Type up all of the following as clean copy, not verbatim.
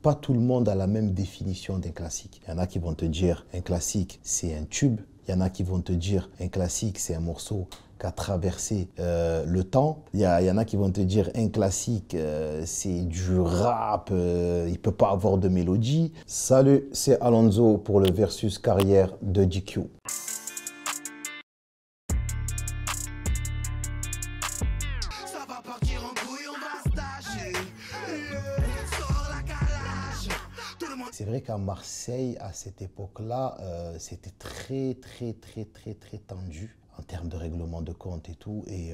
Pas tout le monde a la même définition d'un classique. Il y en a qui vont te dire un classique, c'est un tube. Il y en a qui vont te dire un classique, c'est un morceau qui a traversé le temps. Il y en a qui vont te dire un classique, c'est du rap, il ne peut pas avoir de mélodie. Salut, c'est Alonso pour le versus carrière de GQ. C'est vrai qu'à Marseille, à cette époque-là, c'était très tendu en termes de règlement de compte et tout. Et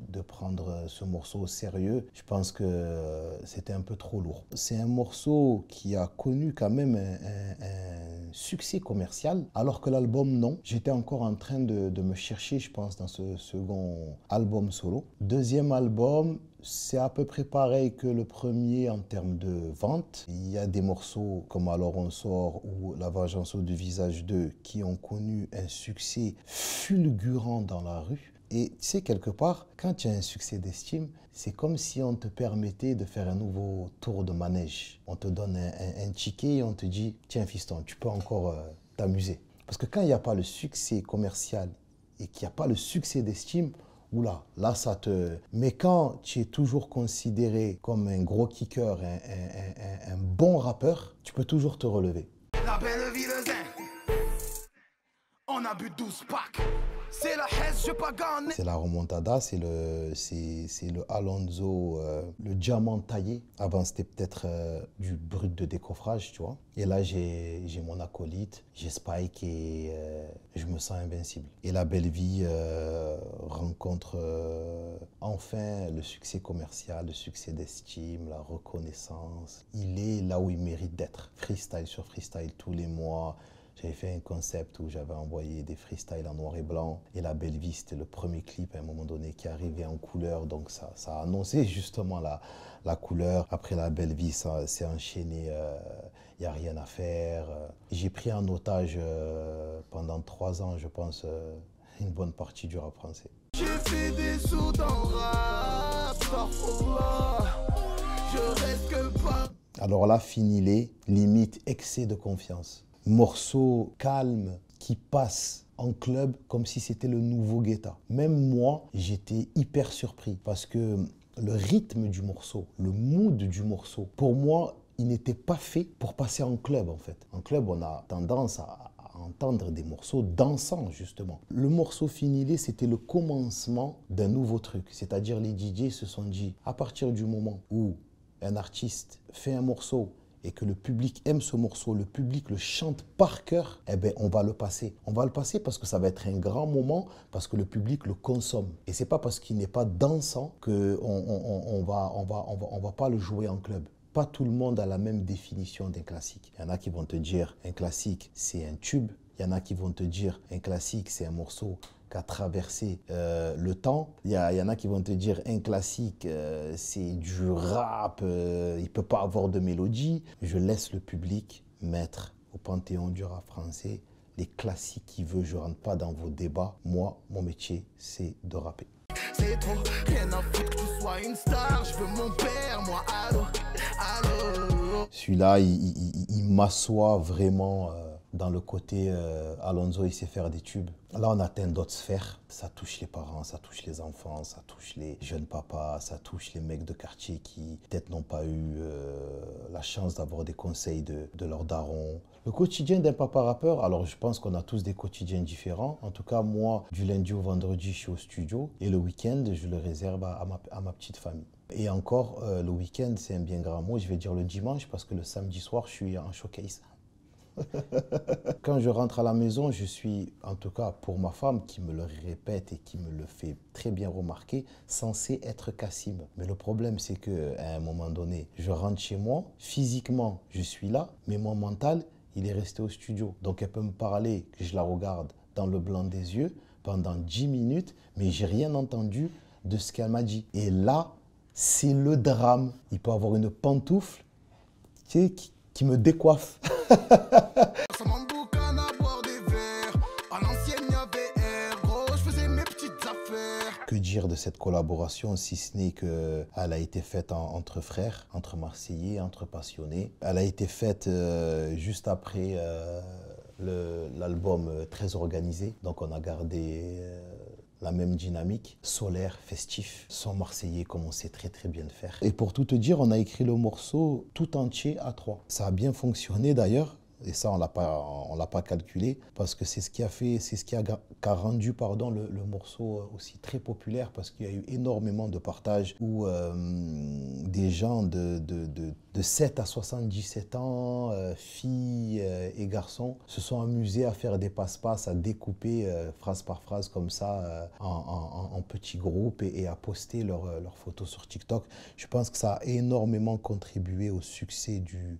de prendre ce morceau au sérieux, je pense que c'était un peu trop lourd. C'est un morceau qui a connu quand même un succès commercial, alors que l'album, non. J'étais encore en train de me chercher, je pense, dans ce second album solo. Deuxième album, c'est à peu près pareil que le premier en termes de vente. Il y a des morceaux comme Alors on sort ou La vengeance du visage 2 qui ont connu un succès fulgurant dans la rue. Et tu sais, quelque part, quand tu as un succès d'estime, c'est comme si on te permettait de faire un nouveau tour de manège. On te donne un ticket et on te dit « Tiens fiston, tu peux encore t'amuser ». Parce que quand il n'y a pas le succès commercial et qu'il n'y a pas le succès d'estime, oula, là ça te... Mais quand tu es toujours considéré comme un gros kicker, un bon rappeur, tu peux toujours te relever. La belle ville zen, on a bu 12 packs. C'est la Hesse, je pas gagné. C'est la remontada, c'est le Alonso, le diamant taillé. Avant, c'était peut-être du brut de décoffrage, tu vois. Et là, j'ai mon acolyte, j'ai Spike et je me sens invincible. Et La Belle Vie rencontre enfin le succès commercial, le succès d'estime, la reconnaissance. Il est là où il mérite d'être. Freestyle sur freestyle tous les mois. J'avais fait un concept où j'avais envoyé des freestyles en noir et blanc. Et La Belle Vie, c'était le premier clip à un moment donné qui arrivait en couleur. Donc ça a annoncé justement la couleur. Après La Belle Vie, ça s'est enchaîné. Il n'y a rien à faire. J'ai pris en otage pendant 3 ans, je pense, une bonne partie du rap français. J'ai fait des sous dans le rap, je reste que pas. Alors là, fini les limites, excès de confiance. Morceau calme qui passe en club comme si c'était le nouveau Guetta. Même moi, j'étais hyper surpris parce que le rythme du morceau, le mood du morceau, pour moi, il n'était pas fait pour passer en club en fait. En club, on a tendance à entendre des morceaux dansants justement. Le morceau Finilé, c'était le commencement d'un nouveau truc. C'est-à-dire les DJ se sont dit, à partir du moment où un artiste fait un morceau et que le public aime ce morceau, le public le chante par cœur, eh bien, on va le passer. On va le passer parce que ça va être un grand moment, parce que le public le consomme. Et c'est pas parce qu'il n'est pas dansant qu'on va pas le jouer en club. Pas tout le monde a la même définition d'un classique. Il y en a qui vont te dire un classique, c'est un tube. Il y en a qui vont te dire un classique, c'est un morceau qui a traversé le temps. Il y en a qui vont te dire un classique, c'est du rap, il ne peut pas avoir de mélodie. Je laisse le public mettre au panthéon du rap français les classiques qu'il veut. Je ne rentre pas dans vos débats. Moi, mon métier, c'est de rapper. C'est trop, rien à foutre que tu sois une star. Je veux mon père, moi, allô, allô. Celui-là, il m'assoit vraiment dans le côté Alonso, il sait faire des tubes. Là, on atteint d'autres sphères. Ça touche les parents, ça touche les enfants, ça touche les jeunes papas, ça touche les mecs de quartier qui peut-être n'ont pas eu la chance d'avoir des conseils de leurs darons. Le quotidien d'un papa rappeur, alors je pense qu'on a tous des quotidiens différents. En tout cas, moi, du lundi au vendredi, je suis au studio et le week-end, je le réserve à ma petite famille. Et encore, le week-end, c'est un bien grand mot. Je vais dire le dimanche parce que le samedi soir, je suis en showcase. Quand je rentre à la maison, je suis, en tout cas pour ma femme, qui me le répète et qui me le fait très bien remarquer, censé être Kassim. Mais le problème, c'est qu'à un moment donné, je rentre chez moi, physiquement, je suis là, mais mon mental, il est resté au studio. Donc elle peut me parler, que je la regarde dans le blanc des yeux pendant 10 minutes, mais j'ai rien entendu de ce qu'elle m'a dit. Et là, c'est le drame. Il peut avoir une pantoufle, tu sais, qui me décoiffe. Que dire de cette collaboration, si ce n'est qu'elle a été faite entre frères, entre Marseillais, entre passionnés. Elle a été faite juste après l'album Très organisé. Donc on a gardé la même dynamique, solaire, festif, son marseillais comme on sait très très bien le faire. Et pour tout te dire, on a écrit le morceau tout entier à trois. Ça a bien fonctionné d'ailleurs. Et ça, on l'a pas calculé parce que c'est ce qui a rendu le morceau aussi très populaire parce qu'il y a eu énormément de partages où des gens de 7 à 77 ans, filles et garçons, se sont amusés à faire des passe-passe, à découper phrase par phrase comme ça en petits groupes et à poster leurs photos sur TikTok. Je pense que ça a énormément contribué au succès du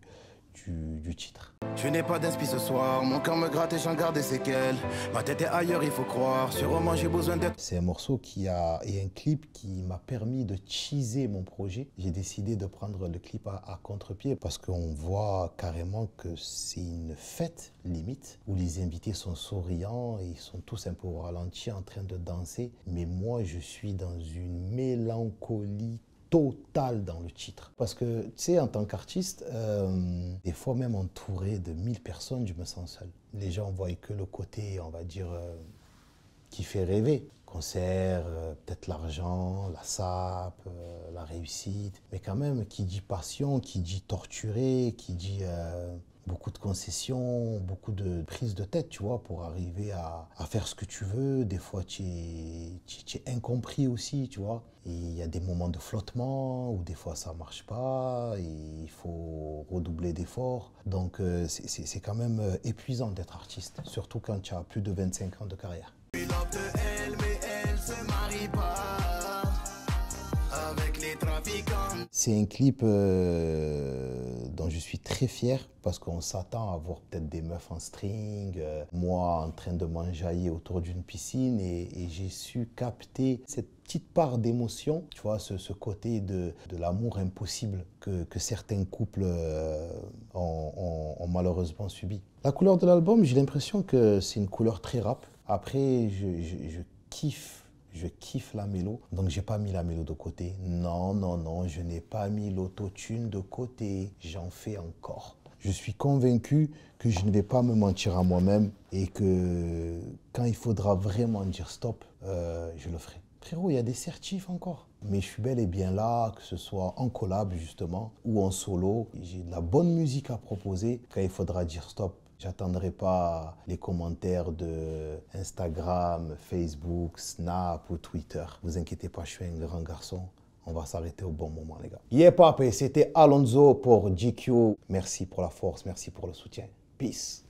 titre. Je n'ai pas d'inspi ce soir, mon cœur me gratte et j'en garde des séquelles. Ma tête est ailleurs, il faut croire, sûrement j'ai besoin d'être... C'est un morceau et un clip qui m'a permis de teaser mon projet. J'ai décidé de prendre le clip à contre-pied parce qu'on voit carrément que c'est une fête limite où les invités sont souriants et ils sont tous un peu au ralenti en train de danser. Mais moi, je suis dans une mélancolie total dans le titre. Parce que, tu sais, en tant qu'artiste, des fois même entouré de 1000 personnes, je me sens seul. Les gens voient que le côté, on va dire, qui fait rêver. Concert, peut-être l'argent, la sape, la réussite. Mais quand même, qui dit passion, qui dit torturer, qui dit beaucoup de concessions, beaucoup de prises de tête, tu vois, pour arriver à faire ce que tu veux. Des fois, tu es incompris aussi, tu vois. Il y a des moments de flottement où des fois ça ne marche pas, et il faut redoubler d'efforts. Donc c'est quand même épuisant d'être artiste, surtout quand tu as plus de 25 ans de carrière. Mais elle se marie pas avec les trafiquants. C'est un clip dont je suis très fier parce qu'on s'attend à voir peut-être des meufs en string, moi en train de m'enjailler autour d'une piscine et j'ai su capter cette petite part d'émotion, tu vois, ce côté de l'amour impossible que certains couples ont malheureusement subi. La couleur de l'album, j'ai l'impression que c'est une couleur très rap. Après, je kiffe la mélo, donc j'ai pas mis la mélo de côté. Non, non, non, je n'ai pas mis l'autotune de côté, j'en fais encore. Je suis convaincu que je ne vais pas me mentir à moi-même et que quand il faudra vraiment dire stop, je le ferai. Frérot, il y a des certifs encore. Mais je suis bel et bien là, que ce soit en collab justement ou en solo. J'ai de la bonne musique à proposer. Quand il faudra dire stop, j'attendrai pas les commentaires de Instagram, Facebook, Snap ou Twitter. Vous inquiétez pas, je suis un grand garçon. On va s'arrêter au bon moment, les gars. Yeah, papé, c'était Alonzo pour GQ. Merci pour la force, merci pour le soutien. Peace.